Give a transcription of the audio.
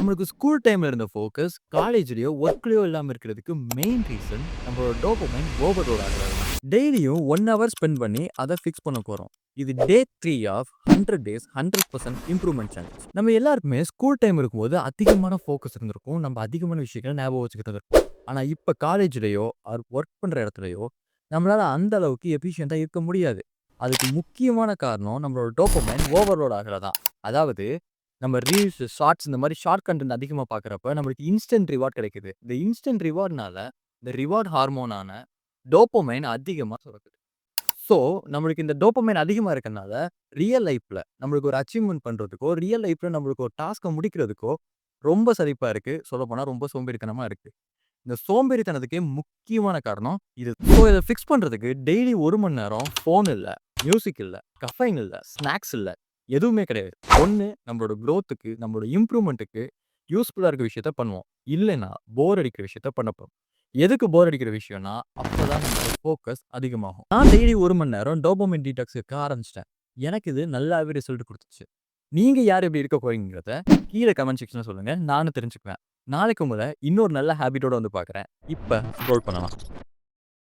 நம்மளுக்கு ஸ்கூல் டைம்ல இருந்த ஃபோக்கஸ், காலேஜ்லயோ, ஒர்க்லயோ இல்லாம இருக்கிறதுக்கு மெயின் ரீசன் நம்மளோட டோபமைன் ஓவர்லோட் ஆகுறது தான். டெய்லியும் 1 ஹவர் ஸ்பெண்ட் பண்ணி அத ஃபிக்ஸ் பண்ண போறோம். இது டே 3 ஆஃப் 100 டேஸ் 100% இம்ப்ரூவ்மென்ட் சேலஞ்ச். நம்ம எல்லாருக்குமே ஸ்கூல் டைம் இருக்கும்போது அதிகமான ஃபோக்கஸ் இருந்திருக்கும். நம்ம அதிகமான விஷயங்கள ஞாபகம் வச்சுக்கிட்டு இருந்திருப்போம். ஆனா இப்ப காலேஜ்லயோ ஆர் ஒர்க் பண்ற இடத்துலயோ நம்மளால அந்த அளவுக்கு எஃபிஷியன்ட்டா இருக்க முடியாது. அதுக்கு முக்கியமான காரணம் நம்மளோட டோபமைன் ஓவர்லோட் ஆகுறது தான். அதாவது நம்ம ரீல்ஸ், ஷார்ட்ஸ் இந்த மாரி ஷார்ட் கன்டென்ட் அதிகமா பார்க்குறப்ப, நம்மளுக்கு இன்ஸ்டன்ட் ரிவார்ட் கிடைக்குது. இந்த இன்ஸ்டன்ட் ரிவார்ட்னால, இந்த ரிவார்ட் ஹார்மோனான டோபமைன் அதிகமா சுரக்குது. ஸோ, நம்மளுக்கு இந்த டோபமைன் அதிகமா இருக்கனால, ரியல் லைஃப்ல நம்மளுக்கு ஒரு அச்சீவ்மென்ட் பண்றதுக்கோ, ரியல் லைஃப்ல நம்மளுக்கு ஒரு டாஸ்க்க முடிக்கிறதுக்கோ, ரொம்ப சலிப்பா இருக்கு. சொல்லப்போனா ரொம்ப சோம்பேறித்தனமா இருக்கு. இந்த சோம்பேறித்தனத்துக்கே முக்கியமான காரணம் இது. ஸோ, இத ஃபிக்ஸ் பண்றதுக்கு டெய்லி 1 மணி நேரம் ஃபோன் இல்ல, மியூசிக் இல்ல, கஃபைன் இல்ல, ஸ்நாக்ஸ் இல்ல, எதுவுமே கிடையாது. ஒண்ணு நம்மளோட குரோத்துக்கு, நம்மளோட இம்ப்ரூவ்மென்ட்க்கு யூஸ்ஃபுல்லா இருக்க விஷயத்த பண்ணுவோம். இல்லன்னா, போர் அடிக்கிற விஷயத்த பண்ண போறோம். எதுக்கு போர் அடிக்கிற விஷயம்னா, அப்பதான் நம்மளோட ஃபோக்கஸ் அதிகமாகும். நான் டெய்லி 1 மணி நேரம் டோபமைன் டீடாக்ஸ் எடுக்க ஆரம்பிச்சுட்டேன். எனக்கு இது நல்லாவே ரிசல்ட் குடுத்துச்சு. நீங்க யார் எப்படி இருக்க போறீங்கங்கிறத கீழ கமெண்ட் செக்ஷன்ல சொல்லுங்க. நானும் தெரிஞ்சுக்குவேன். நாளைக்கு உங்கள இன்னொரு நல்ல ஹேபிட்டோட வந்து பார்க்குறேன். இப்ப ஸ்க்ரோல் பண்ணலாம்.